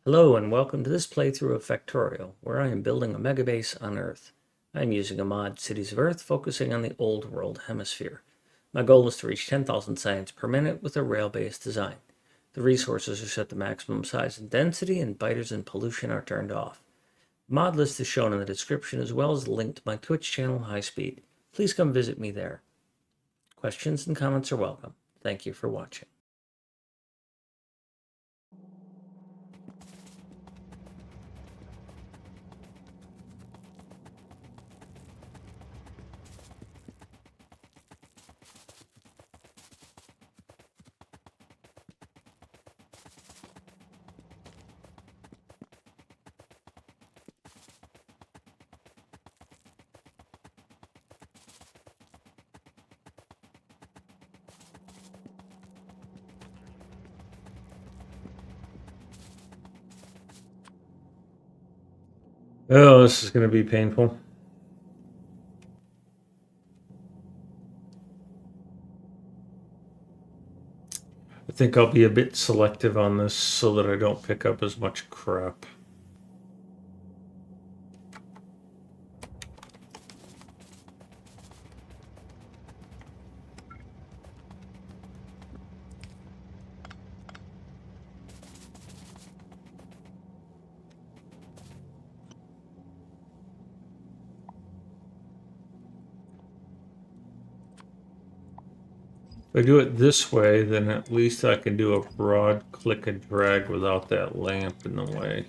Hello and welcome to this playthrough of Factorio, where I am building a megabase on Earth. I am using a mod, Cities of Earth, focusing on the Old World Hemisphere. My goal is to reach 10,000 science per minute with a rail-based design. The resources are set to maximum size and density, and biters and pollution are turned off. The mod list is shown in the description, as well as a link to my Twitch channel, High Speed. Please come visit me there. Questions and comments are welcome. Thank you for watching. Oh, this is going to be painful. I think I'll be a bit selective on this so that I don't pick up as much crap. If I do it this way, then at least I can do a broad click and drag without that lamp in the way.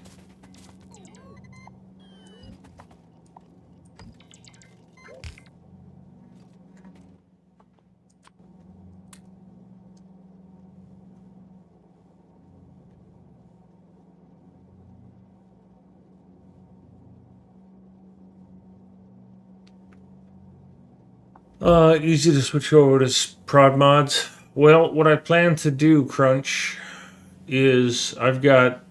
Easy to switch over to prod mods. Well, what I plan to do, Crunch, is I've got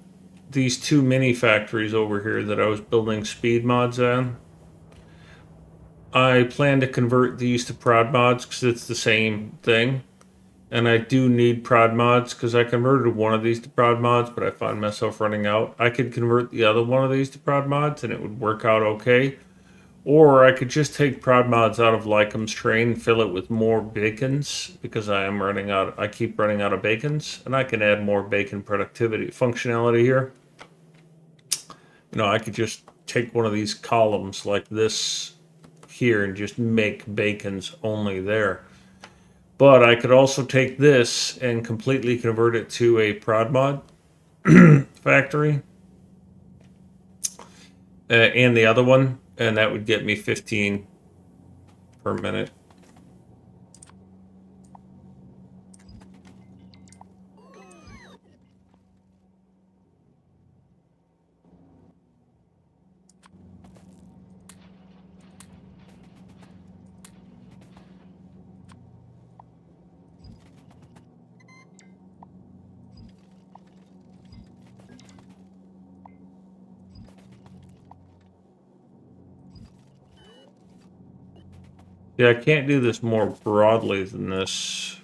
these two mini factories over here that I was building speed mods on. I plan to convert these to prod mods because it's the same thing. And I do need prod mods because I converted one of these to prod mods, but I find myself running out. I could convert the other one of these to prod mods and it would work out okay. Or I could just take prod mods out of Lycom's train and fill it with more bacons because I keep running out of bacons, and I can add more bacon productivity functionality here. I could just take one of these columns like this here and just make bacons only there. But I could also take this and completely convert it to a prod mod factory. And the other one, and that would get me 15 per minute. Yeah, I can't do this more broadly than this.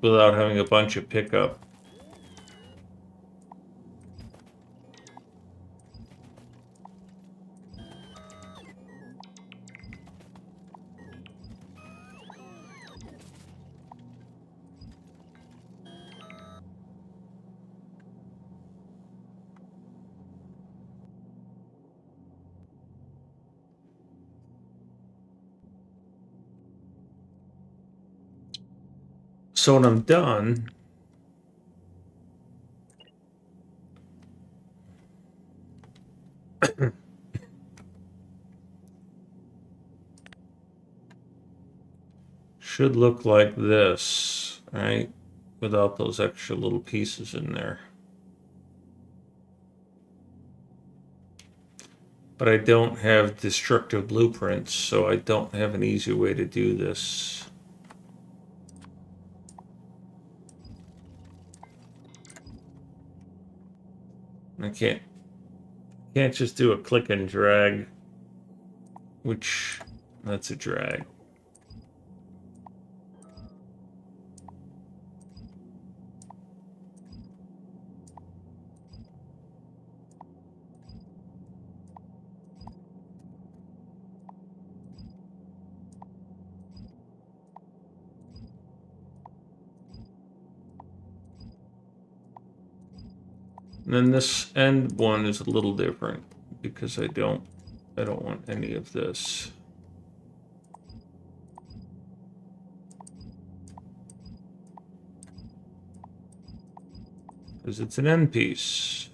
Without having a bunch of pickup. So when I'm done, should look like this, right? Without those extra little pieces in there. But I don't have destructive blueprints, so I don't have an easy way to do this. I can't just do a click and drag, which That's a drag. And then this end one is a little different because I don't want any of this. Because it's an end piece.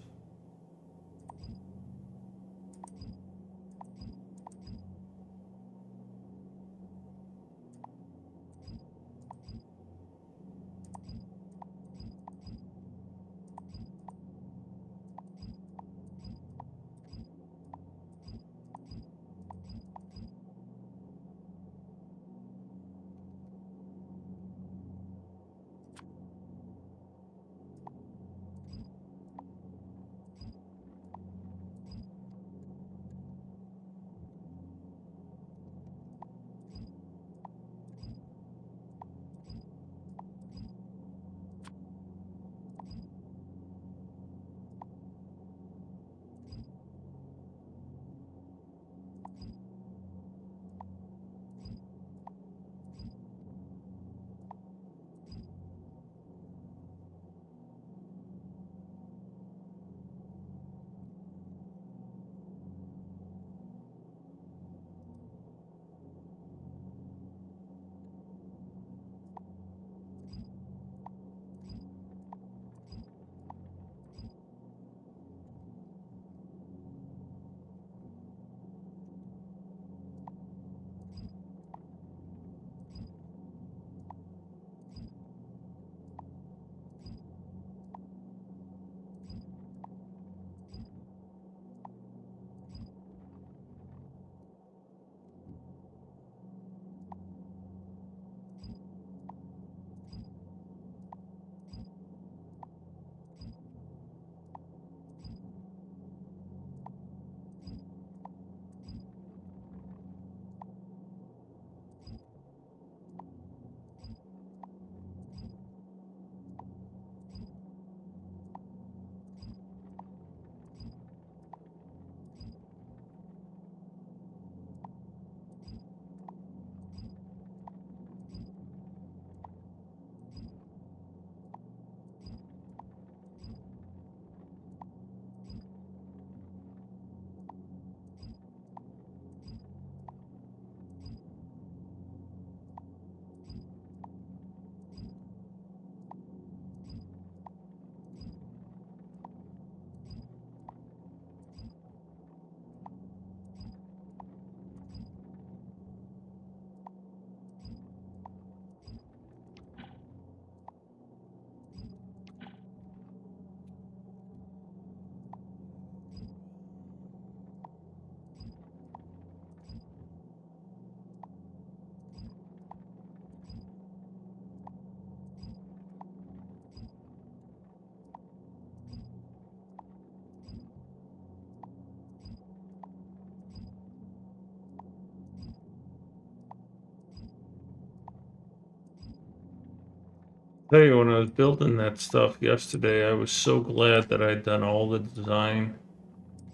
Tell you, when I was building that stuff yesterday, I was so glad that I'd done all the design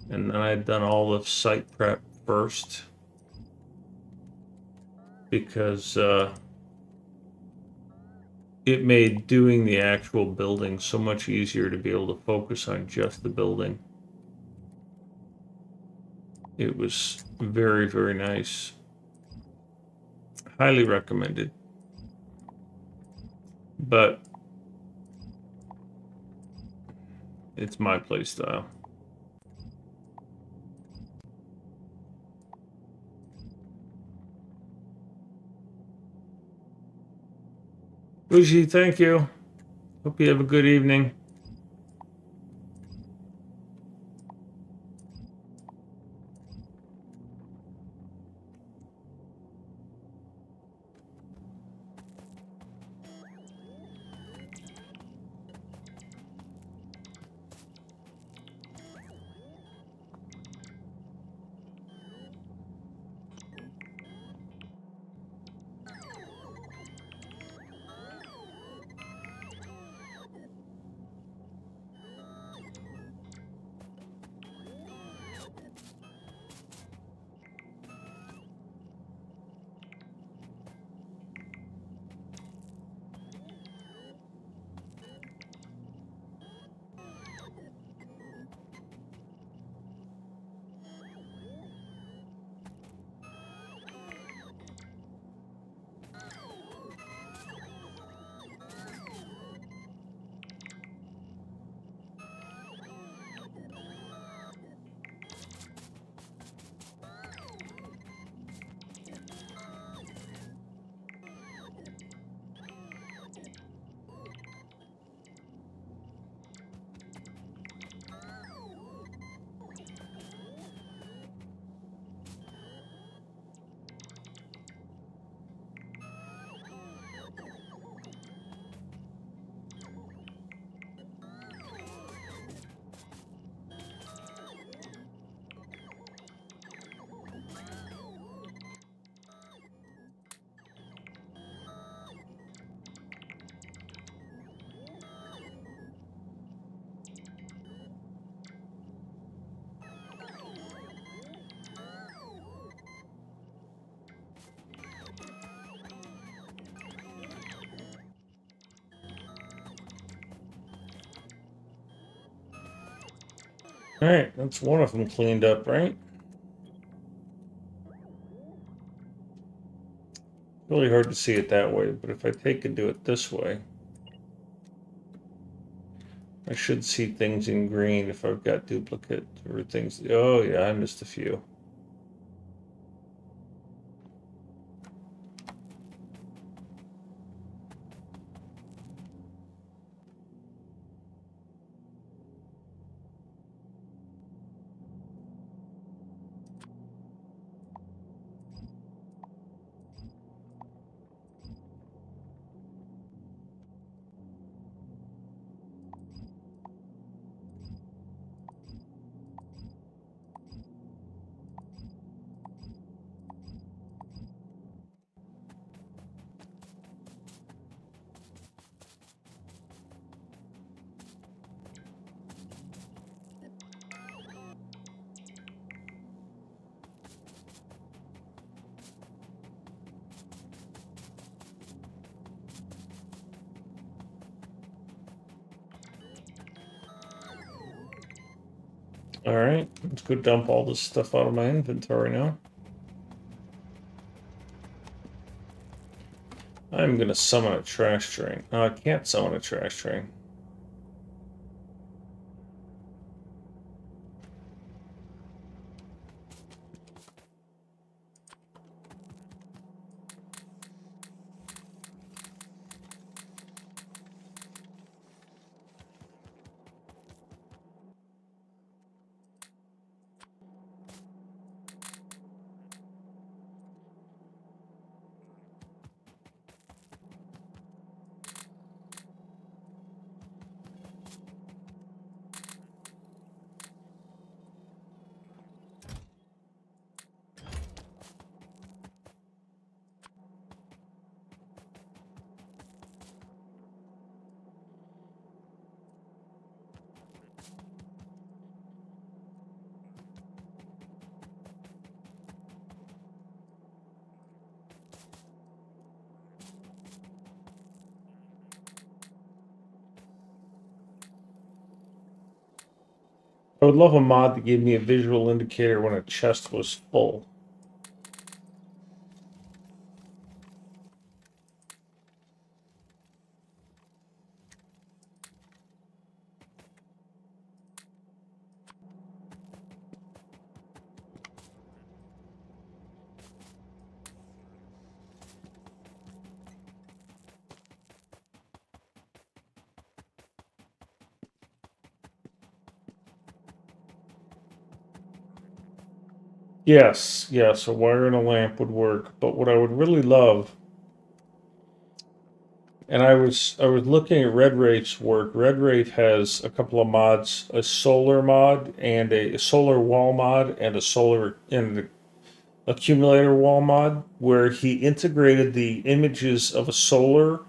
and then I'd done all the site prep first. Because it made doing the actual building so much easier to be able to focus on just the building. It was very, very nice. Highly recommended. But it's my play style. Uji, thank you. Hope you have a good evening. Alright, that's one of them cleaned up, right? Really hard to see it that way, but if I take and do it this way, I should see things in green if I've got duplicate or things. Oh yeah, I missed a few. Alright, let's go dump all this stuff out of my inventory now. I'm gonna summon a trash train. No, I can't summon a trash train. I would love a mod that gave me a visual indicator when a chest was full. Yes, yes, a wire and a lamp would work. But what I would really love, and I was looking at Red Wraith's work. Red Wraith has a couple of mods, a solar mod and a solar wall mod and a solar and accumulator wall mod, where he integrated the images of a solar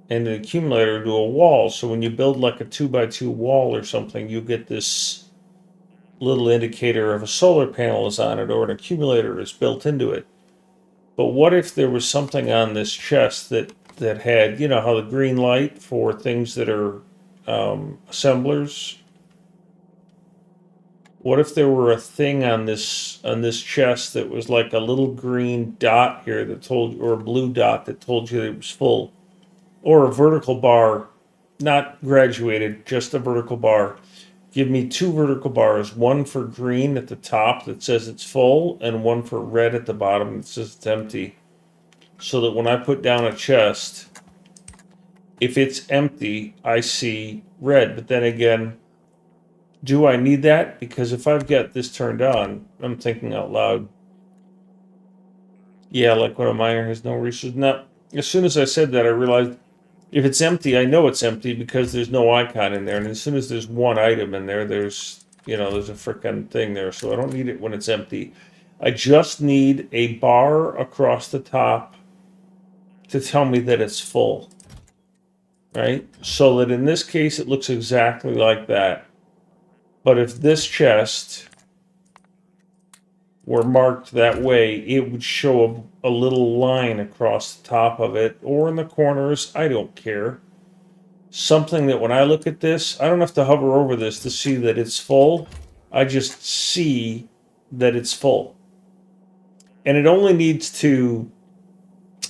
and an accumulator to a wall. So when you build like a 2x2 wall or something, you get this little indicator of a solar panel is on it or an accumulator is built into it. But what if there was something on this chest that had, you know, how the green light for things that are assemblers? What if there were a thing on this chest that was like a little green dot here that told, or a blue dot that told you that it was full, or a vertical bar, not graduated, just a vertical bar. Give me two vertical bars, one for green at the top that says it's full, and one for red at the bottom that says it's empty. So that when I put down a chest, if it's empty, I see red. But then again, do I need that? Because if I've got this turned on, I'm thinking out loud. Yeah, like when a miner has no resources. Now, as soon as I said that, I realized if it's empty, I know it's empty because there's no icon in there. And as soon as there's one item in there, there's, you know, there's a frickin' thing there. So I don't need it when it's empty. I just need a bar across the top to tell me that it's full, right? So that in this case, it looks exactly like that. But if this chest were marked that way, it would show a little line across the top of it or in the corners. I don't care. Something that when I look at this, I don't have to hover over this to see that it's full. I just see that it's full. And it only needs to,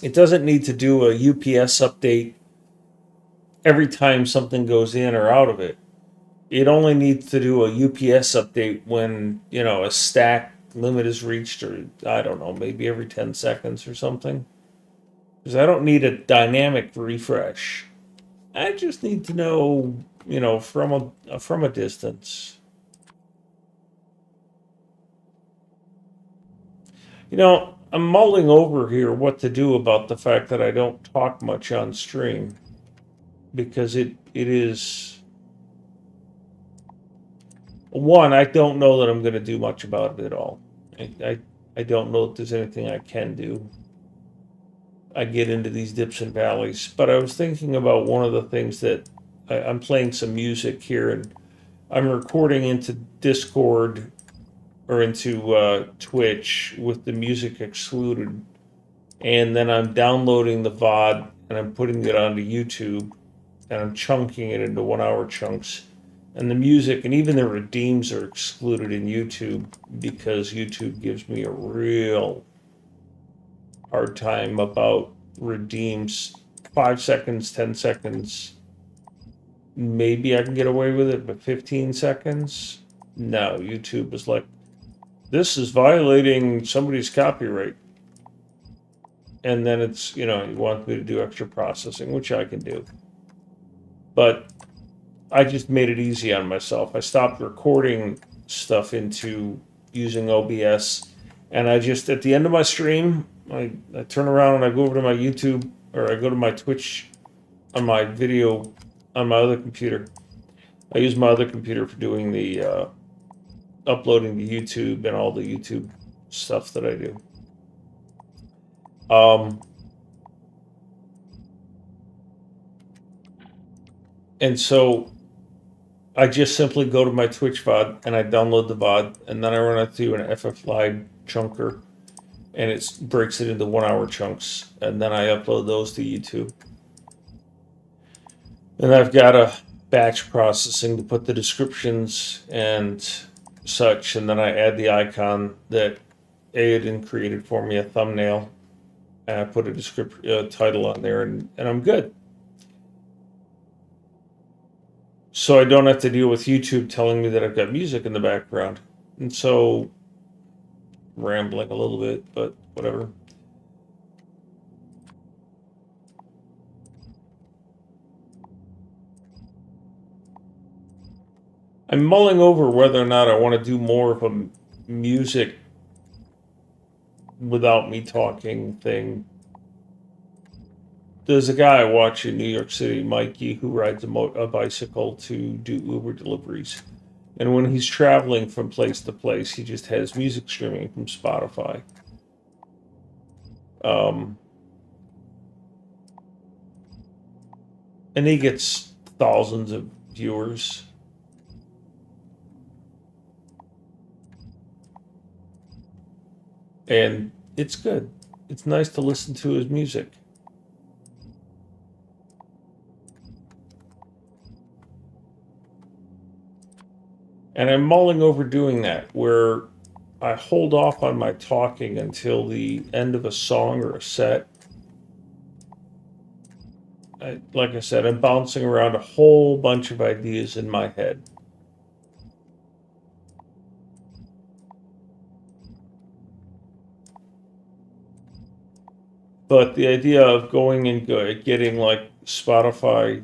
it doesn't need to do a UPS update every time something goes in or out of it. It only needs to do a UPS update when, a stack limit is reached, or I don't know, maybe every 10 seconds or something. Because I don't need a dynamic refresh. I just need to know, from a distance. I'm mulling over here what to do about the fact that I don't talk much on stream, because it is one, I don't know that I'm going to do much about it at all. I don't know if there's anything I can do. I get into these dips and valleys, but I was thinking about one of the things that I'm playing some music here, and I'm recording into Discord or into Twitch with the music excluded, and then I'm downloading the VOD and I'm putting it onto YouTube, and I'm chunking it into 1 hour chunks. And the music and even the redeems are excluded in YouTube because YouTube gives me a real hard time about redeems. 5 seconds, 10 seconds, maybe I can get away with it, but 15 seconds? No, YouTube is like, this is violating somebody's copyright. And then it's, you want me to do extra processing, which I can do. But I just made it easy on myself. I stopped recording stuff into using OBS, and I just, at the end of my stream, I turn around and I go over to my YouTube, or I go to my Twitch on my video on my other computer. I use my other computer for doing the uploading to YouTube and all the YouTube stuff that I do. And so I just simply go to my Twitch VOD and I download the VOD, and then I run it through an FFlight chunker, and it breaks it into 1 hour chunks, and then I upload those to YouTube. And I've got a batch processing to put the descriptions and such, and then I add the icon that Aiden created for me, a thumbnail, and I put a title on there, and I'm good. So I don't have to deal with YouTube telling me that I've got music in the background. And so, rambling a little bit, but whatever. I'm mulling over whether or not I want to do more of a music without me talking thing. There's a guy I watch in New York City, Mikey, who rides a bicycle to do Uber deliveries. And when he's traveling from place to place, he just has music streaming from Spotify. And he gets thousands of viewers. And it's good. It's nice to listen to his music. And I'm mulling over doing that, where I hold off on my talking until the end of a song or a set. Like I said, I'm bouncing around a whole bunch of ideas in my head. But the idea of going and getting like Spotify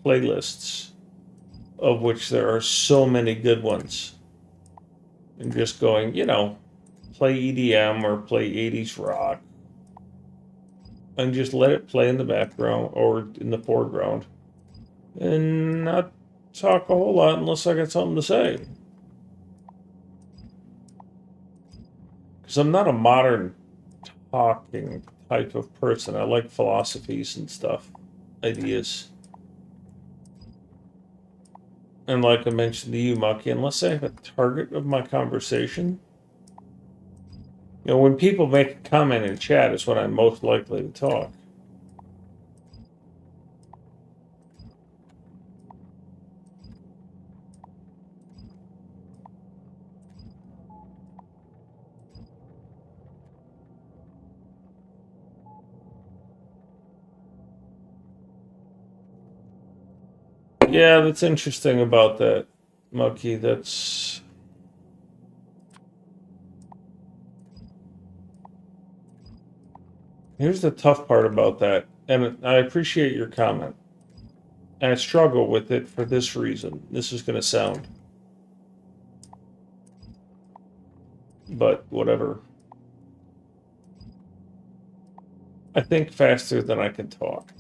playlists, of which there are so many good ones, and just going, play EDM or play 80s rock, and just let it play in the background or in the foreground, and not talk a whole lot unless I got something to say. Because I'm not a modern talking type of person. I like philosophies and stuff, ideas. And like I mentioned to you, Maki, unless I have a target of my conversation, when people make a comment in chat is when I'm most likely to talk. Yeah, that's interesting about that, Monkey. That's... Here's the tough part about that, and I appreciate your comment. And I struggle with it for this reason. This is going to sound, but whatever. I think faster than I can talk.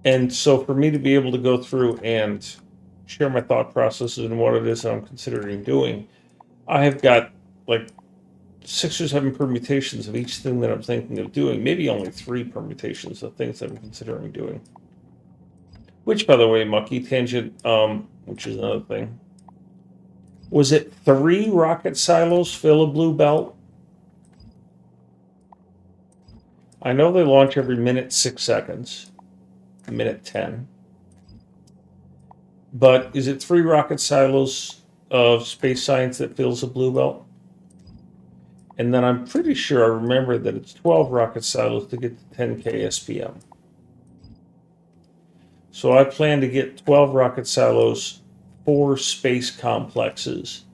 And so for me to be able to go through and share my thought processes and what it is that I'm considering doing, I have got like 6 or 7 permutations of each thing that I'm thinking of doing. Maybe only 3 permutations of things that I'm considering doing. Which, by the way, Mucky, tangent, which is another thing. Was it 3 rocket silos fill a blue belt? I know they launch every minute 6 seconds, minute 10. But is it 3 rocket silos of space science that fills a blue belt? And then I'm pretty sure I remember that it's 12 rocket silos to get to 10K SPM. So I plan to get 12 rocket silos, 4 space complexes,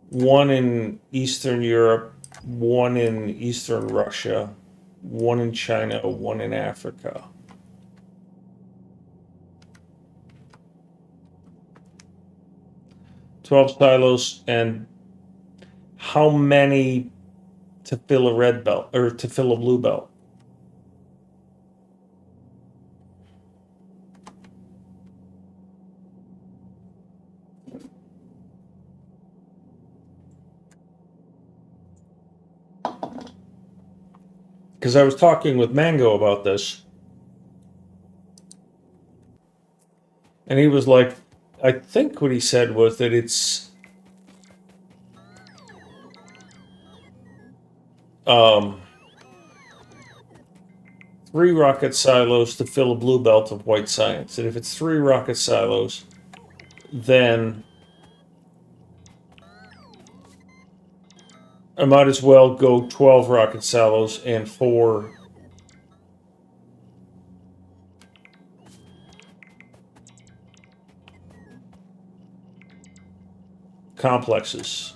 1 in Eastern Europe, 1 in Eastern Russia, 1 in China, 1 in Africa. $12 silos, and how many to fill a red belt or to fill a blue belt? Because I was talking with Mango about this, and he was like, I think what he said was that it's 3 rocket silos to fill a blue belt of white science. And if it's 3 rocket silos, then I might as well go 12 rocket silos and 4 complexes.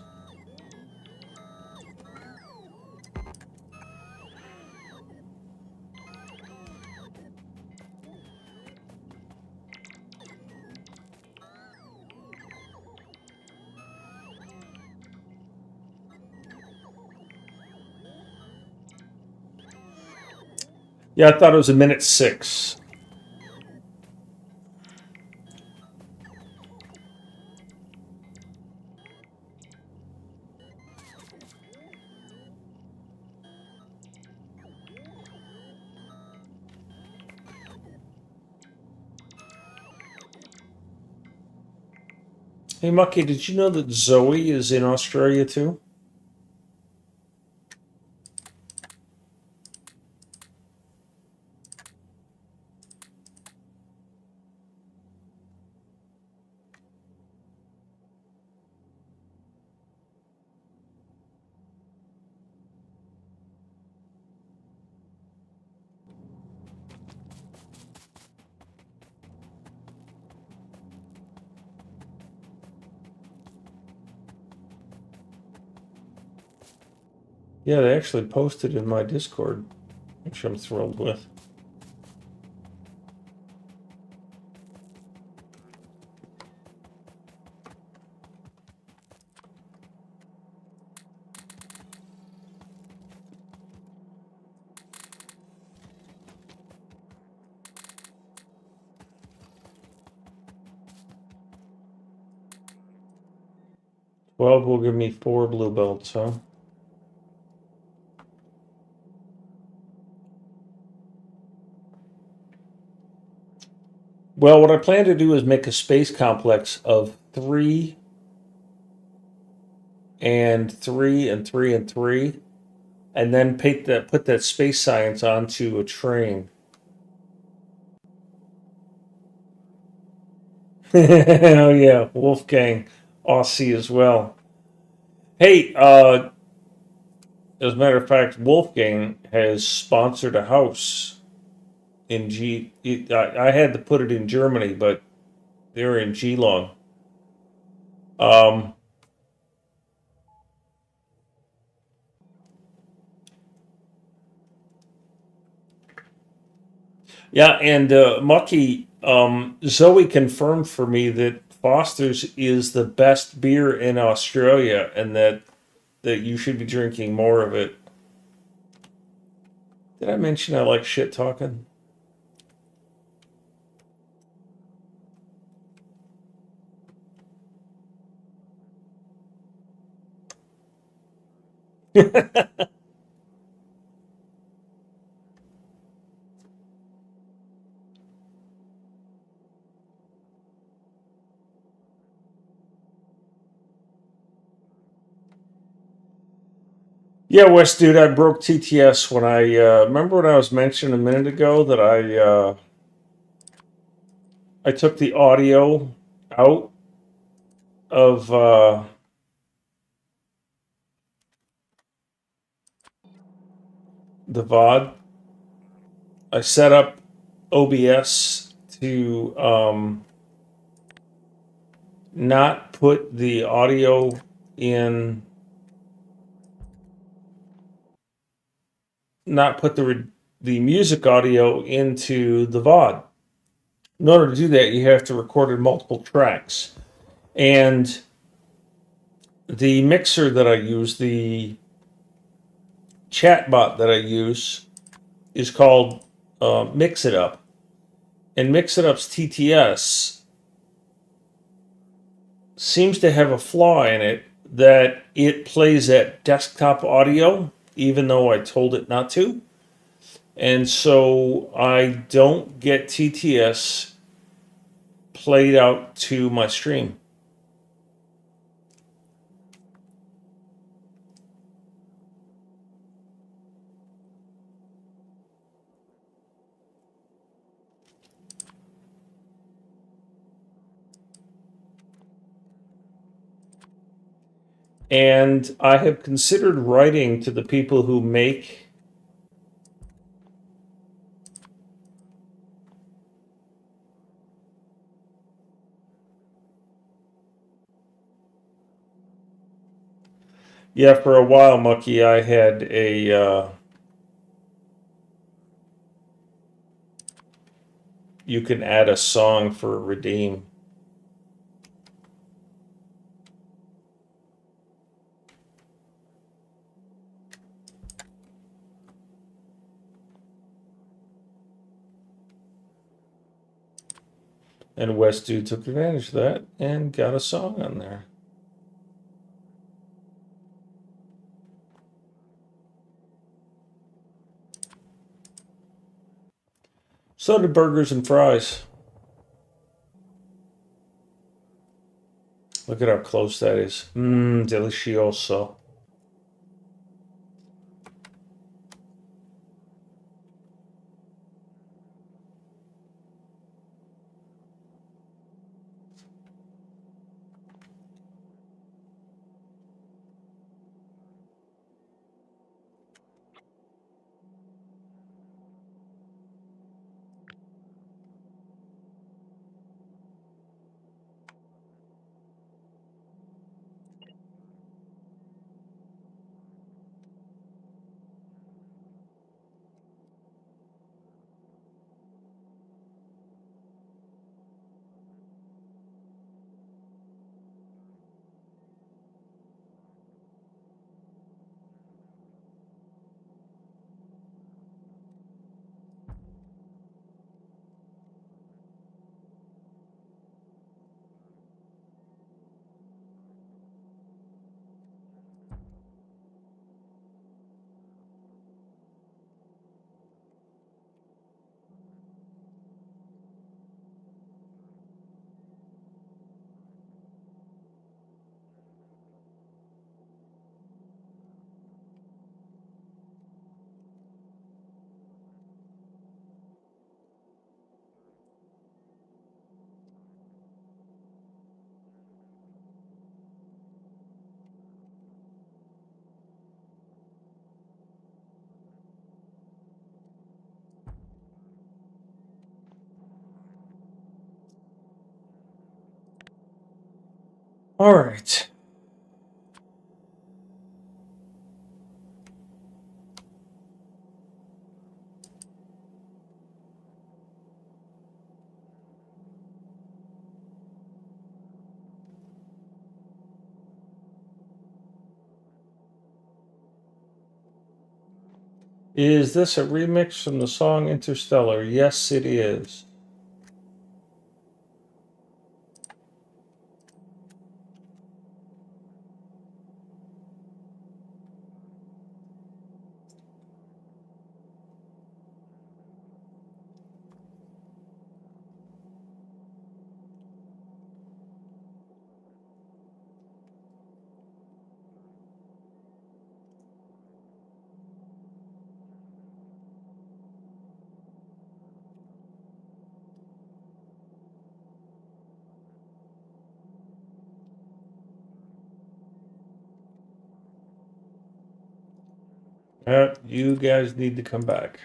Yeah, I thought it was a minute 6. Hey, Mucky, did you know that Zoe is in Australia too? Yeah, they actually posted in my Discord, which I'm thrilled with. Well, will give me 4 blue belts, huh? Well, what I plan to do is make a space complex of 3 and 3 and 3 and 3, and then put that space science onto a train. Oh yeah, Wolfgang, Aussie as well. Hey, As a matter of fact, Wolfgang has sponsored a house in I had to put it in Germany, but they're in Geelong. Um, yeah, and Mucky, Zoe confirmed for me that Foster's is the best beer in Australia, and that you should be drinking more of it. Did I mention I like shit talking? Yeah, West dude, I broke TTS when I remember when I was mentioning a minute ago that I took the audio out of the VOD. I set up OBS to not put the audio in, not put the music audio into the VOD. In order to do that, you have to record in multiple tracks. And the mixer that I use, the chatbot that I use, is called Mix It Up. And Mix It Up's TTS seems to have a flaw in it that it plays at desktop audio, even though I told it not to. And so I don't get TTS played out to my stream. And I have considered writing to the people who make yeah, for a while, Mucky, I had you can add a song for redeem. And West Dude took advantage of that and got a song on there. So did burgers and fries. Look at how close that is. Mmm, delicioso. All right. Is this a remix from the song Interstellar? Yes, it is. You guys need to come back.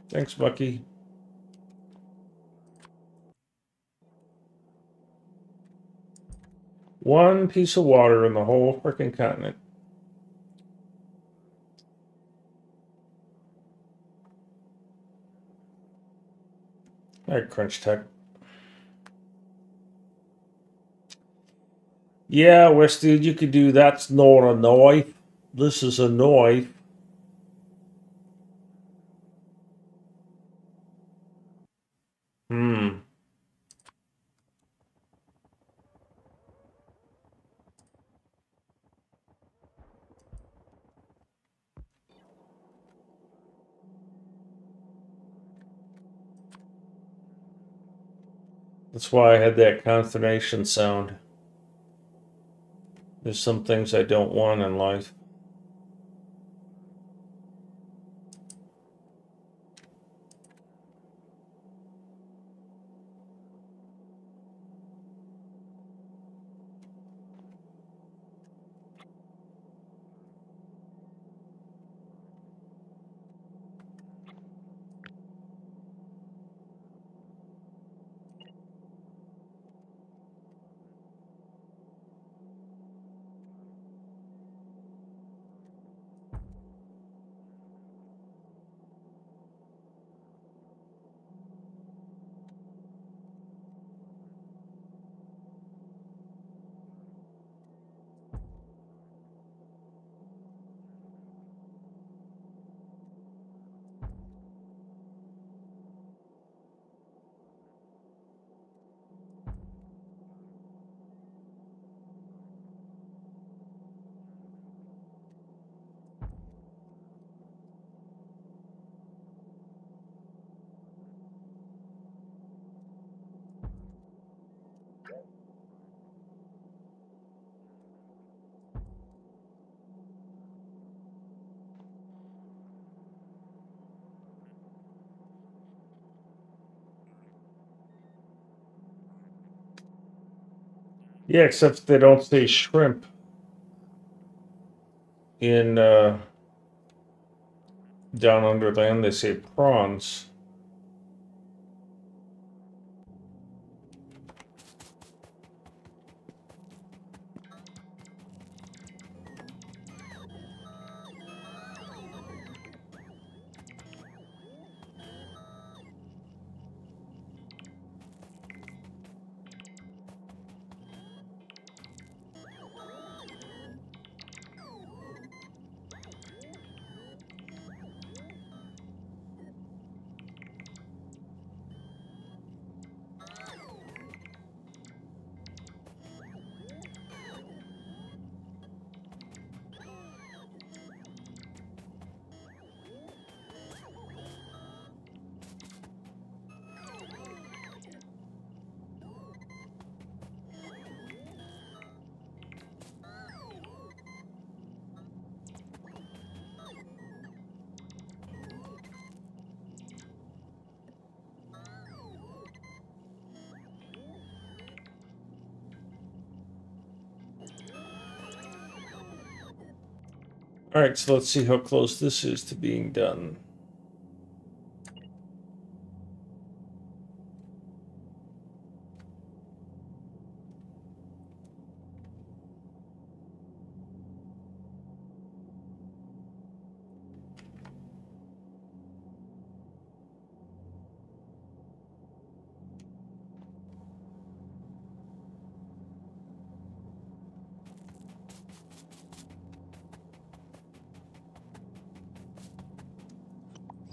Thanks, Bucky. One piece of water in the whole freaking continent. All right, Crunch Tech. Yeah, West dude, you could do that's not a knife. This is a knife. Hmm. That's why I had that consternation sound. There's some things I don't want in life. Yeah, except they don't say shrimp in down under land. They say prawns. All right, so let's see how close this is to being done.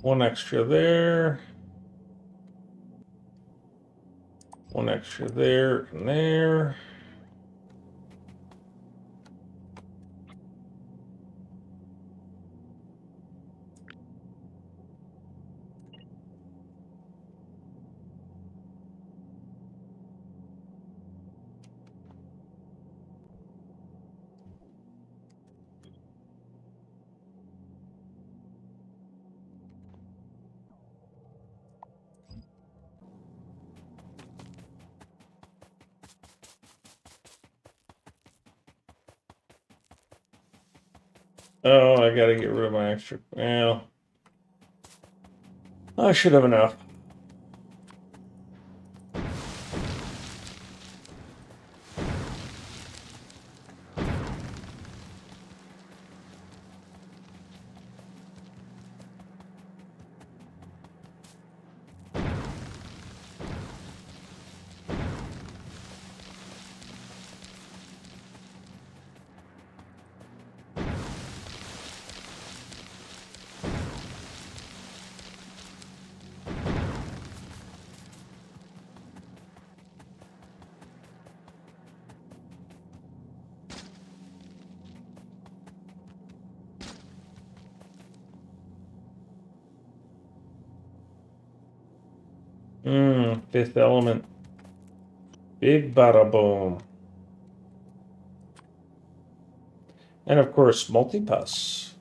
One extra there. One extra there and there. Oh, I gotta get rid of my extra. Well, I should have enough. Fifth element. Big bada boom. And of course, multipass.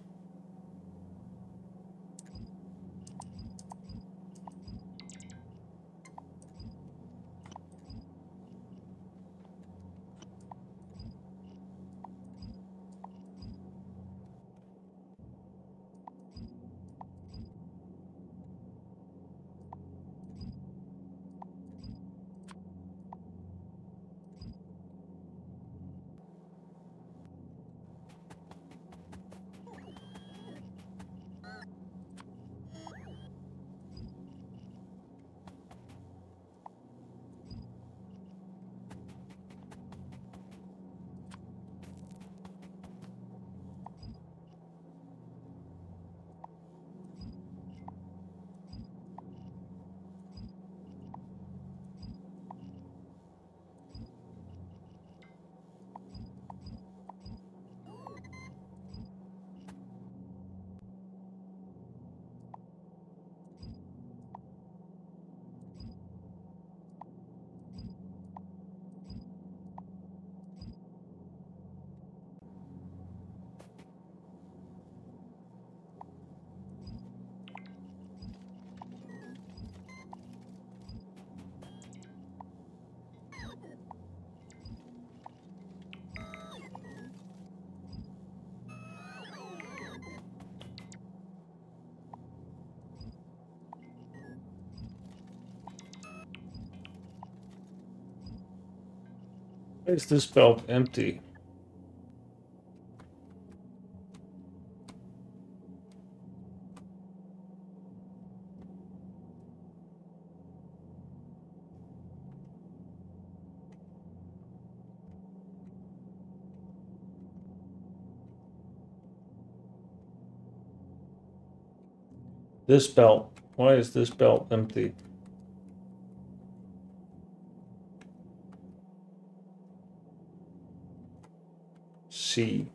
Why is this belt empty? This belt. Why is this belt empty? C.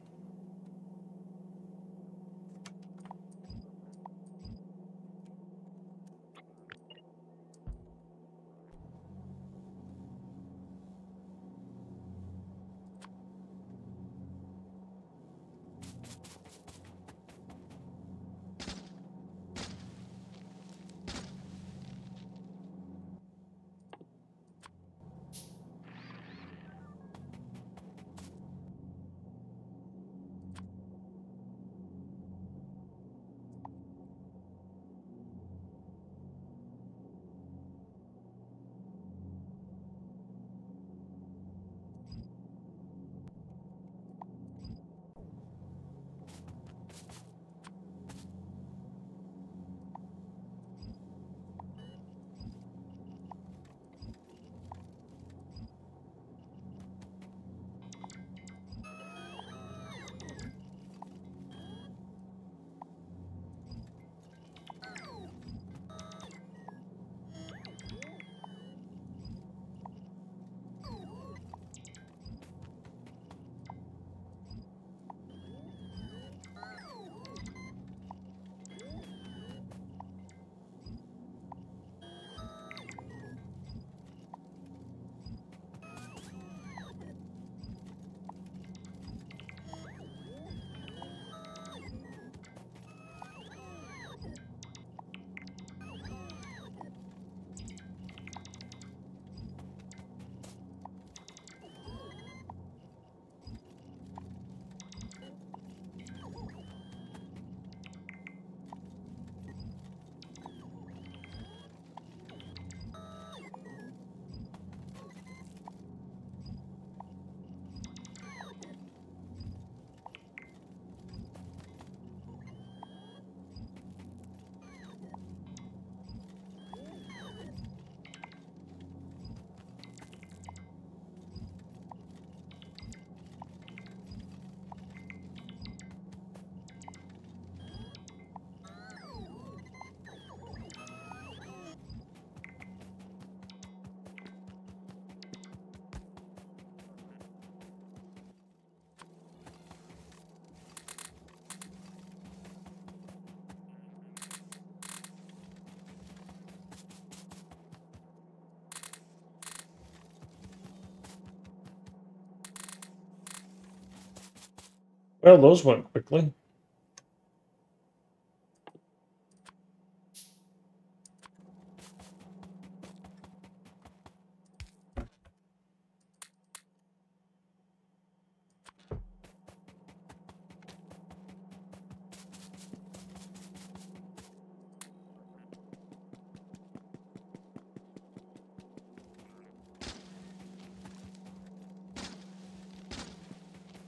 Well, those went quickly.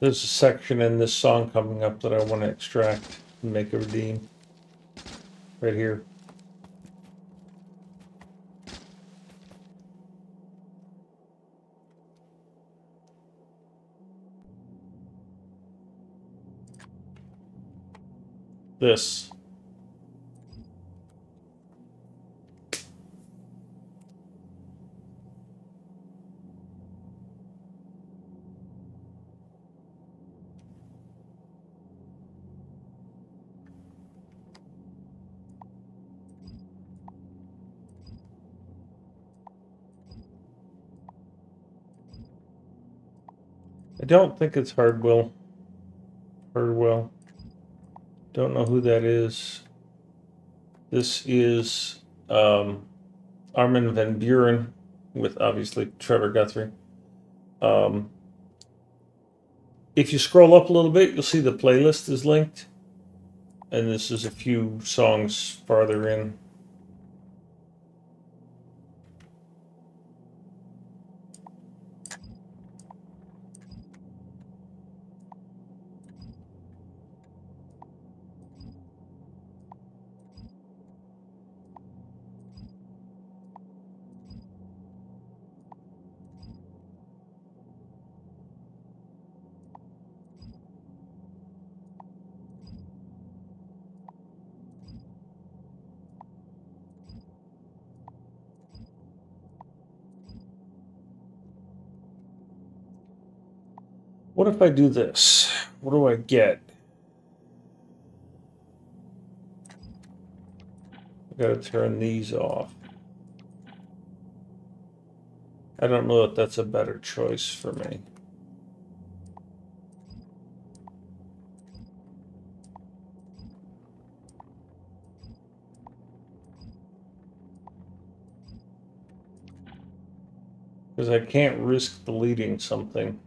There's a section in this song coming up that I want to extract and make a redeem. Right here. This. I don't think it's Hardwell. Hardwell. Don't know who that is. This is Armin van Buren with obviously Trevor Guthrie. If you scroll up a little bit, you'll see the playlist is linked. And this is a few songs farther in. What if I do this? What do I get? I gotta turn these off. I don't know if that's a better choice for me. Because I can't risk deleting something.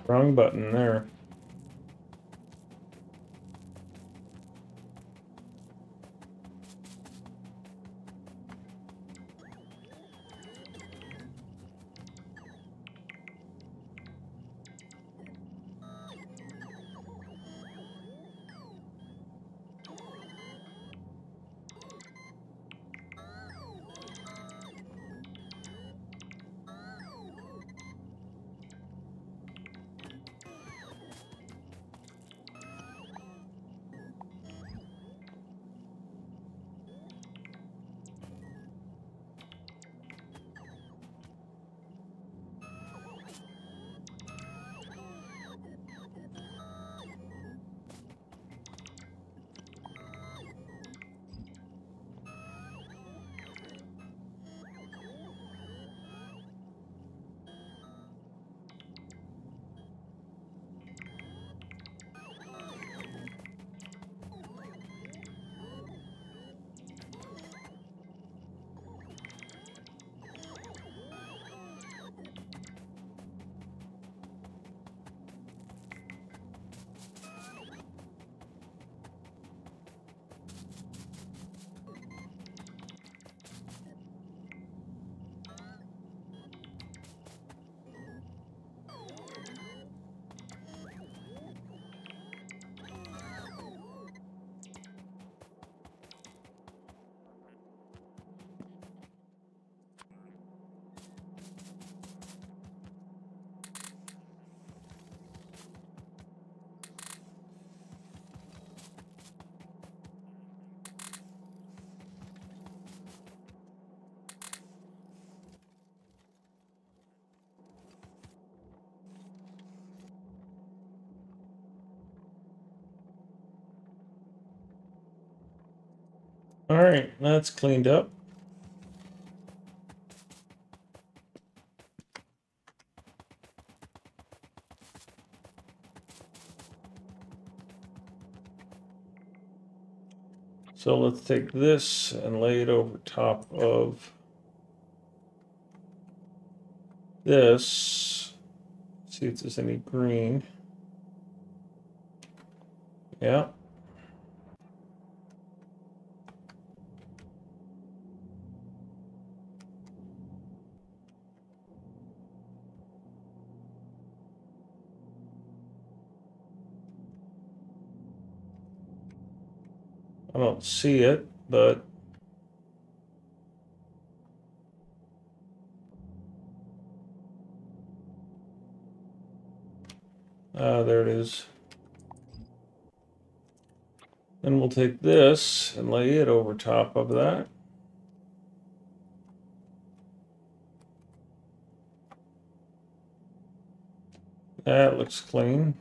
Wrong button there. All right, that's cleaned up. So let's take this and lay it over top of this. See if there's any green. Yeah. I don't see it, but there it is. Then we'll take this and lay it over top of that. That looks clean.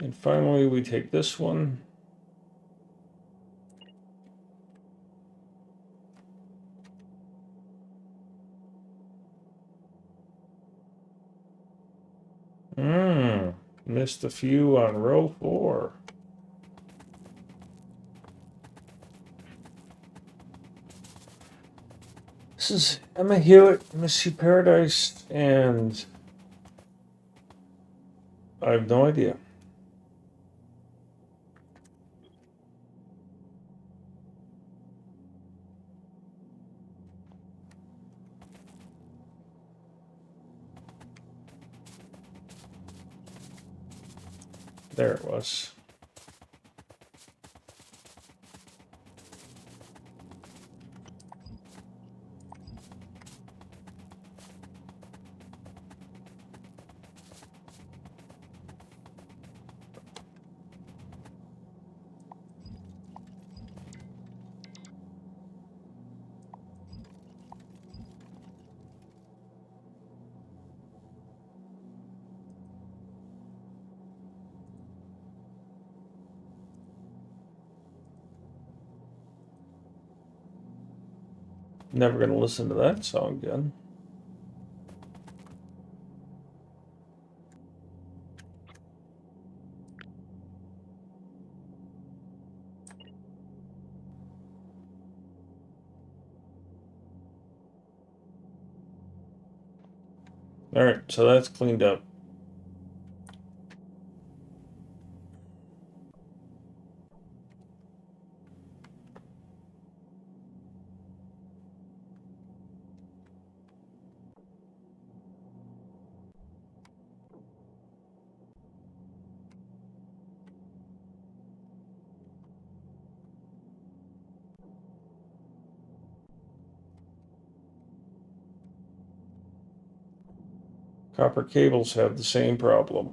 And finally, we take this one. Missed a few on row 4. This is Emma Hewitt, Missy Paradise, and I have no idea. There it was. Never going to listen to that song again. All right, so that's cleaned up. Copper cables have the same problem.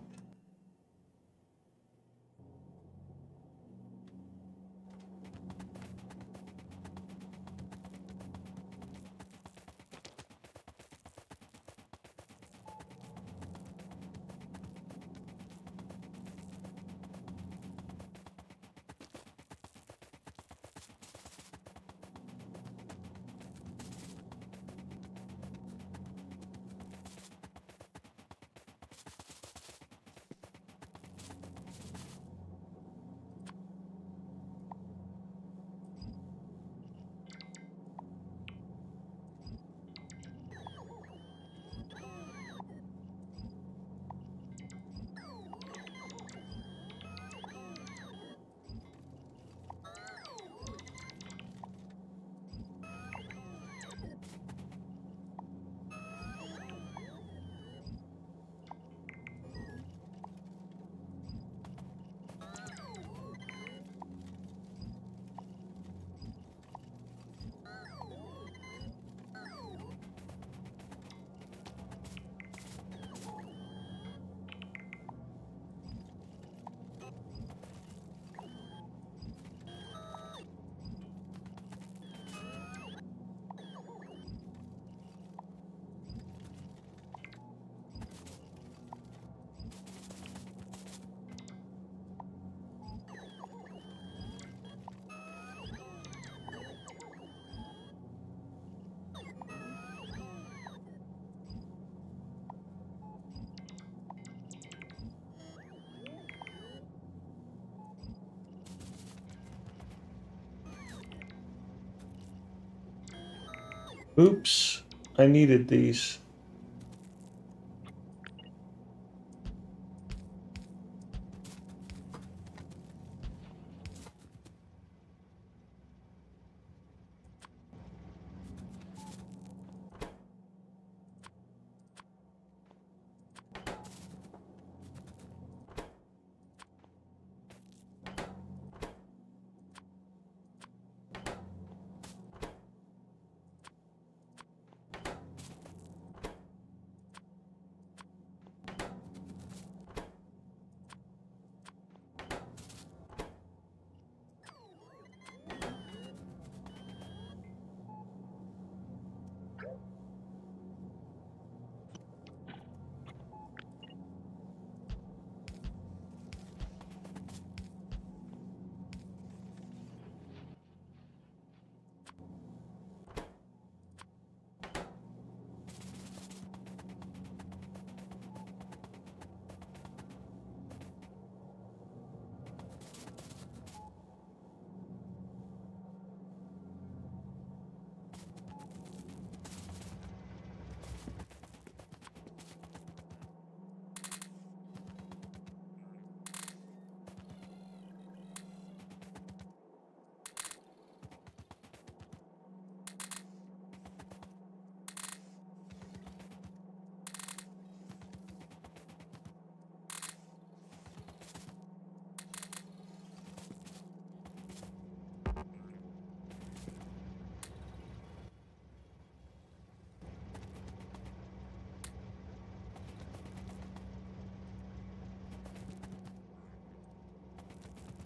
Oops, I needed these.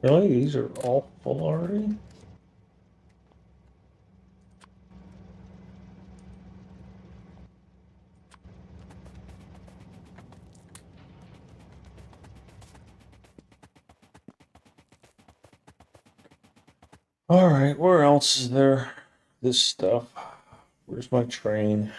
Really? These are all full already? Alright, where else is there this stuff? Where's my train?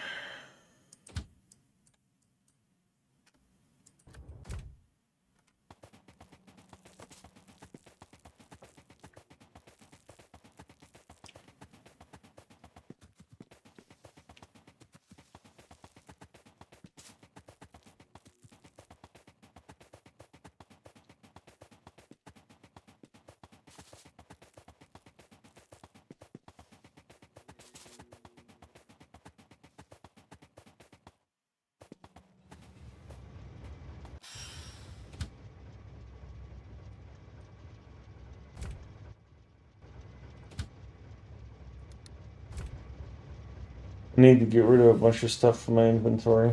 I need to get rid of a bunch of stuff from my inventory.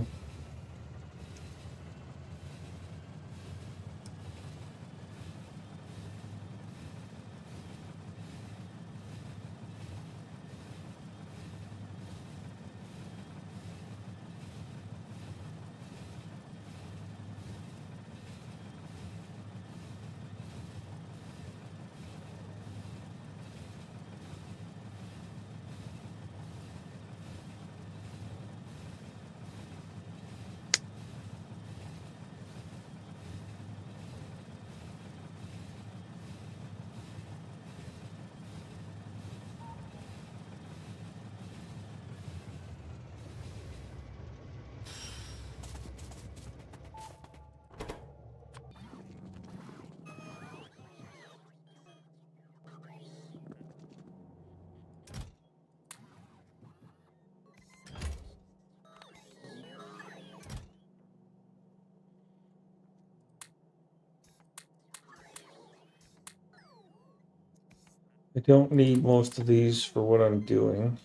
I don't need most of these for what I'm doing.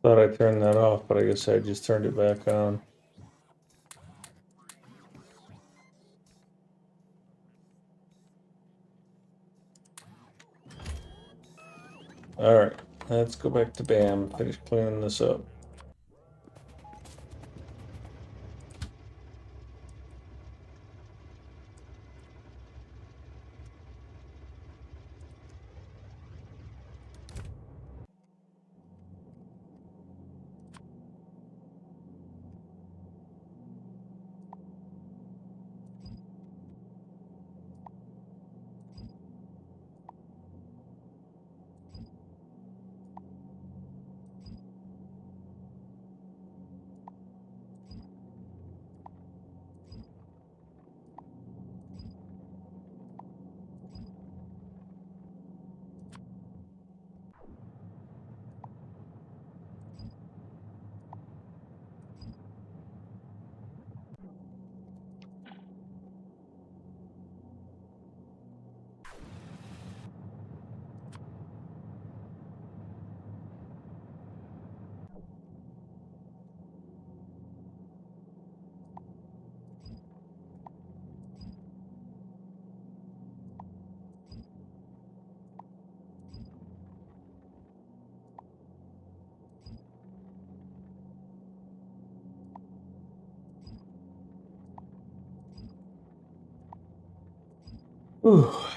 Thought I turned that off, but I guess I just turned it back on. Alright, let's go back to BAM, finish cleaning this up. Whew.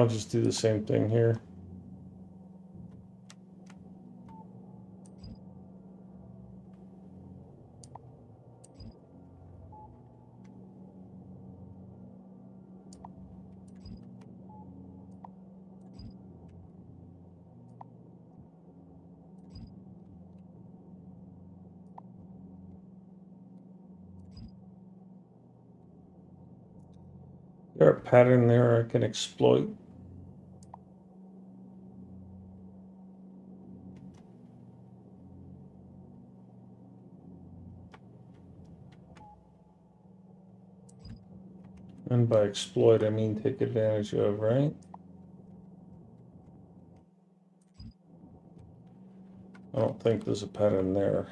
I'll just do the same thing here. There a pattern there I can exploit? And by exploit, I mean take advantage of, right? I don't think there's a pattern there.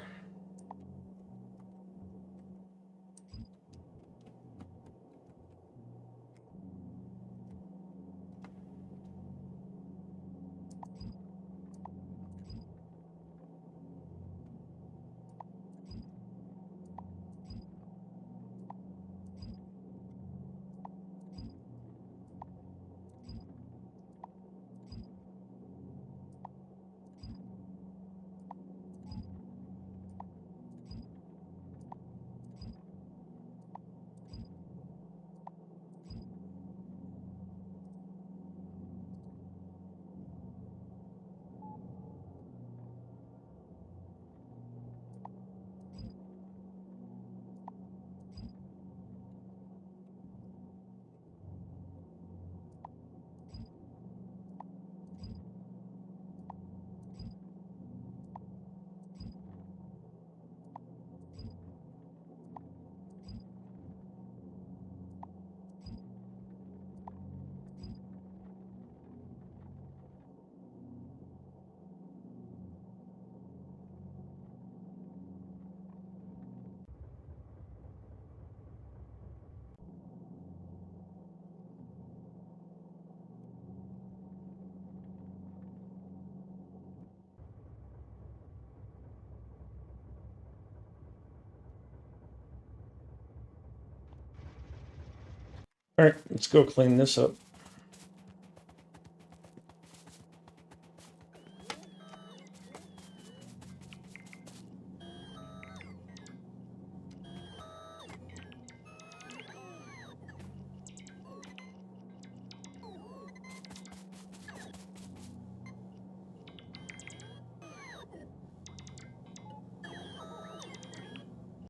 All right, let's go clean this up.